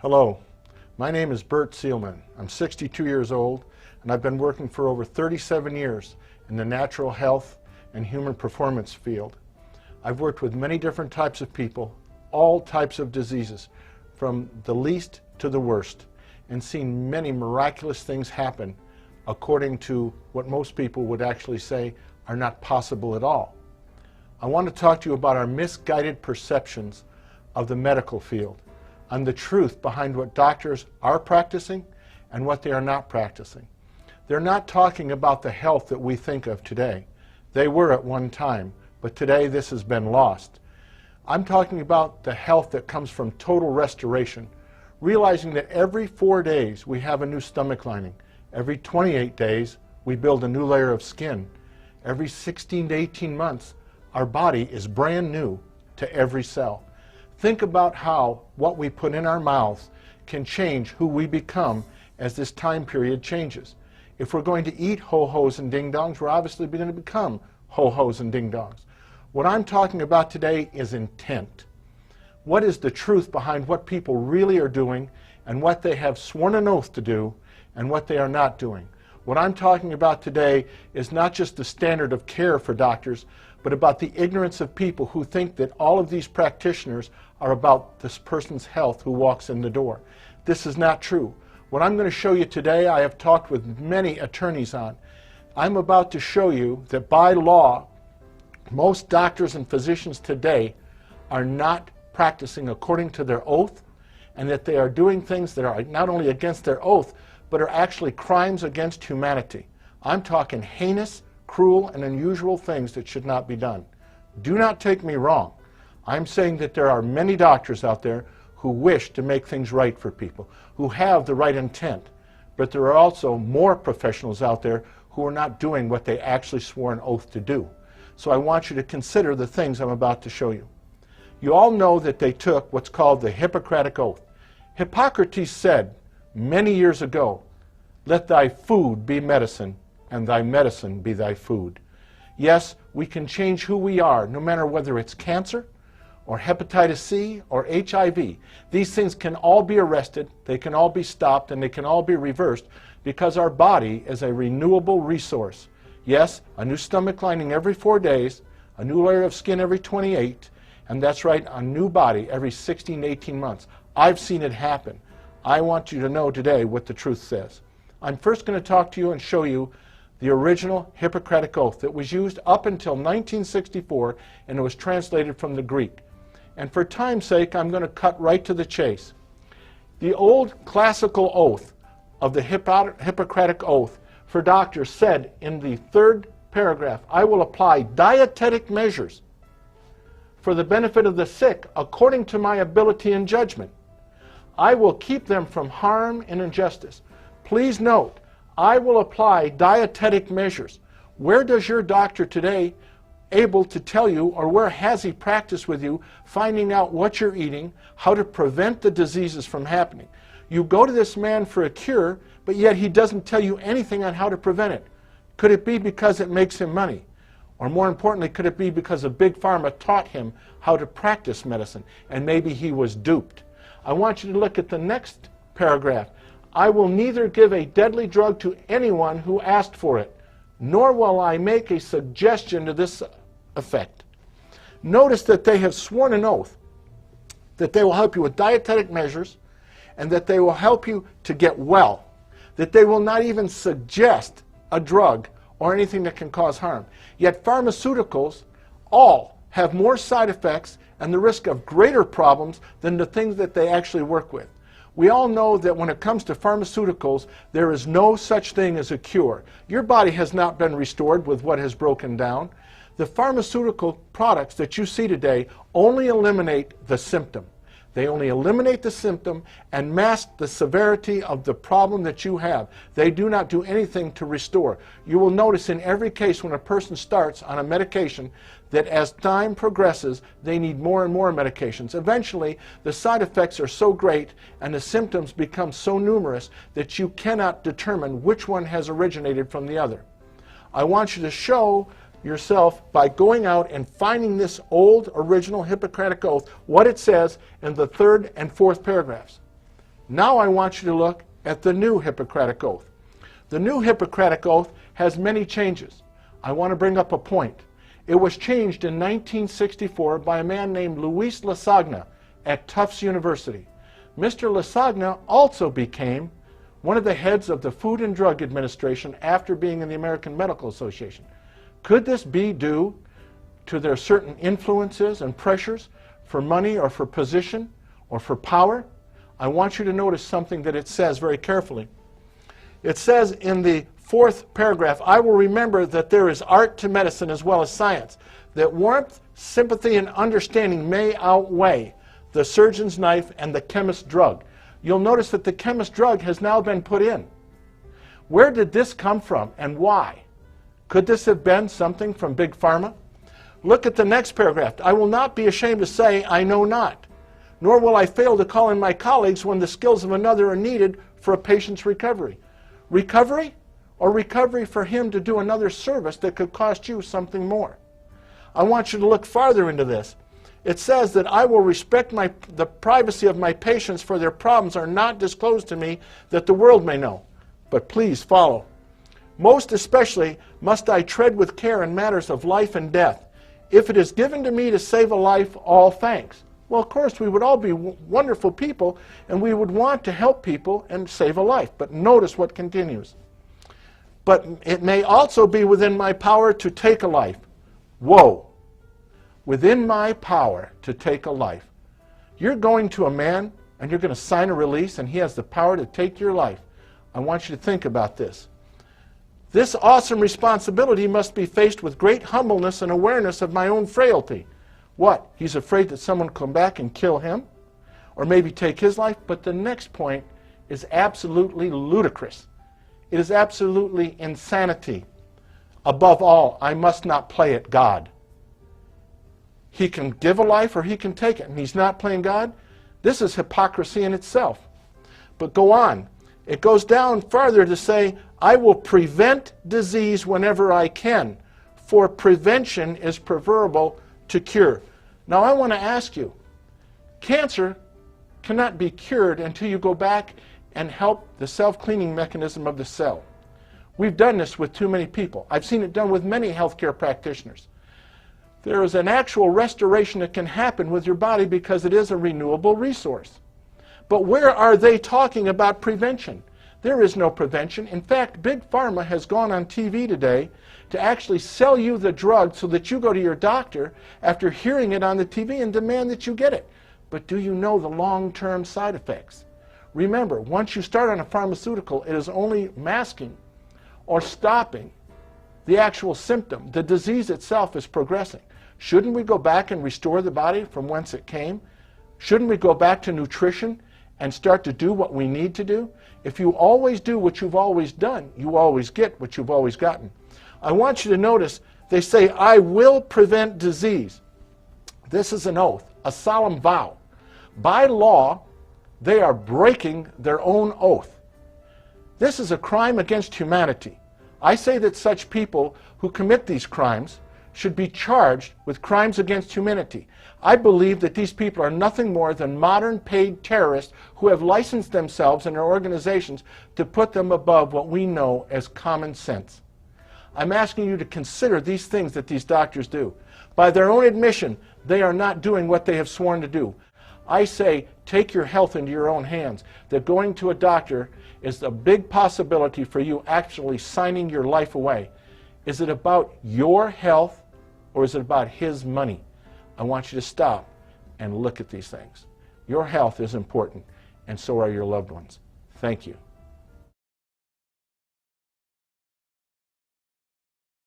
Hello, my name is Bert Seelman. I'm 62 years old and I've been working for over 37 years in the natural health and human performance field. I've worked with many different types of people, all types of diseases, from the least to the worst, and seen many miraculous things happen according to what most people would actually say are not possible at all. I want to talk to you about our misguided perceptions of the medical field, and the truth behind what doctors are practicing and what they are not practicing. They're not talking about the health that we think of today. They were at one time, but today this has been lost. I'm talking about the health that comes from total restoration, realizing that every 4 days we have a new stomach lining. Every 28 days we build a new layer of skin. Every 16 to 18 months our body is brand new to every cell. Think about how what we put in our mouths can change who we become as this time period changes. If we're going to eat ho-hos and ding-dongs, we're obviously going to become ho-hos and ding-dongs. What I'm talking about today is intent. What is the truth behind what people really are doing and what they have sworn an oath to do and what they are not doing? What I'm talking about today is not just the standard of care for doctors, but about the ignorance of people who think that all of these practitioners are about this person's health who walks in the door. This is not true. What I'm going to show you today, I have talked with many attorneys on. I'm about to show you that by law, most doctors and physicians today are not practicing according to their oath, and that they are doing things that are not only against their oath, but are actually crimes against humanity. I'm talking heinous, cruel, and unusual things that should not be done. Do not take me wrong. I'm saying that there are many doctors out there who wish to make things right for people, who have the right intent, but there are also more professionals out there who are not doing what they actually swore an oath to do. So I want you to consider the things I'm about to show you. You all know that they took what's called the Hippocratic Oath. Hippocrates said many years ago, "Let thy food be medicine, and thy medicine be thy food." Yes, we can change who we are, no matter whether it's cancer, or hepatitis C, or HIV. These things can all be arrested, they can all be stopped, and they can all be reversed because our body is a renewable resource. Yes, a new stomach lining every 4 days, a new layer of skin every 28, and that's right, a new body every 16 to 18 months. I've seen it happen. I want you to know today what the truth says. I'm first going to talk to you and show you the original Hippocratic Oath that was used up until 1964, and it was translated from the Greek. And for time's sake, I'm going to cut right to the chase. The old classical oath of the Hippocratic Oath for doctors said in the 3rd paragraph, "I will apply dietetic measures for the benefit of the sick according to my ability and judgment. I will keep them from harm and injustice." Please note, I will apply dietetic measures. Where does your doctor today able to tell you, or where has he practiced with you, finding out what you're eating, how to prevent the diseases from happening? You go to this man for a cure, but yet he doesn't tell you anything on how to prevent it. Could it be because it makes him money? Or more importantly, could it be because a big pharma taught him how to practice medicine, and maybe he was duped? I want you to look at the next paragraph. "I will neither give a deadly drug to anyone who asked for it, nor will I make a suggestion to this effect." Notice that they have sworn an oath that they will help you with dietetic measures and that they will help you to get well, that they will not even suggest a drug or anything that can cause harm. Yet pharmaceuticals all have more side effects and the risk of greater problems than the things that they actually work with. We all know that when it comes to pharmaceuticals, there is no such thing as a cure. Your body has not been restored with what has broken down. The pharmaceutical products that you see today only eliminate the symptom. They only eliminate the symptom and mask the severity of the problem that you have. They do not do anything to restore. You will notice in every case when a person starts on a medication that as time progresses, they need more and more medications. Eventually, the side effects are so great and the symptoms become so numerous that you cannot determine which one has originated from the other. I want you to show yourself by going out and finding this old original Hippocratic Oath, what it says in the 3rd and 4th paragraphs. Now I want you to look at the new Hippocratic Oath. The new Hippocratic Oath has many changes. I want to bring up a point. It was changed in 1964 by a man named Luis Lasagna at Tufts University. Mr. Lasagna also became one of the heads of the Food and Drug Administration after being in the American Medical Association. Could this be due to their certain influences and pressures for money or for position or for power? I want you to notice something that it says very carefully. It says in the 4th paragraph, I will remember that there is art to medicine as well as science, that warmth, sympathy, and understanding may outweigh the surgeon's knife and the chemist's drug. You'll notice that the chemist's drug has now been put in. Where did this come from and why? Could this have been something from Big Pharma? Look at the next paragraph. I will not be ashamed to say I know not, nor will I fail to call in my colleagues when the skills of another are needed for a patient's recovery. Recovery? Or recovery for him to do another service that could cost you something more. I want you to look farther into this. It says that I will respect the privacy of my patients, for their problems are not disclosed to me that the world may know. But please follow. Most especially must I tread with care in matters of life and death. If it is given to me to save a life, all thanks. Well, of course, we would all be wonderful people, and we would want to help people and save a life. But notice what continues. But it may also be within my power to take a life. Whoa. Within my power to take a life. You're going to a man and you're going to sign a release and he has the power to take your life. I want you to think about this. This awesome responsibility must be faced with great humbleness and awareness of my own frailty. What? He's afraid that someone will come back and kill him? Or maybe take his life? But the next point is absolutely ludicrous. It is absolutely insanity. Above all, I must not play at God. He can give a life or he can take it, and he's not playing God. This is hypocrisy in itself. But go on. It goes down farther to say, I will prevent disease whenever I can, for prevention is preferable to cure. Now I want to ask you, cancer cannot be cured until you go back and help the self-cleaning mechanism of the cell. We've done this with too many people. I've seen it done with many healthcare practitioners. There is an actual restoration that can happen with your body because it is a renewable resource. But where are they talking about prevention? There is no prevention. In fact, Big Pharma has gone on TV today to actually sell you the drug so that you go to your doctor after hearing it on the TV and demand that you get it. But do you know the long-term side effects? Remember, once you start on a pharmaceutical, it is only masking or stopping the actual symptom. The disease itself is progressing. Shouldn't we go back and restore the body from whence it came? Shouldn't we go back to nutrition and start to do what we need to do? If you always do what you've always done, you always get what you've always gotten. I want you to notice they say, I will prevent disease. This is an oath, a solemn vow. By law, they are breaking their own oath. This is a crime against humanity. I say that such people who commit these crimes should be charged with crimes against humanity. I believe that these people are nothing more than modern paid terrorists who have licensed themselves and their organizations to put them above what we know as common sense. I'm asking you to consider these things that these doctors do. By their own admission, they are not doing what they have sworn to do. I say, take your health into your own hands. That going to a doctor is a big possibility for you actually signing your life away. Is it about your health or is it about his money? I want you to stop and look at these things. Your health is important, and so are your loved ones. Thank you.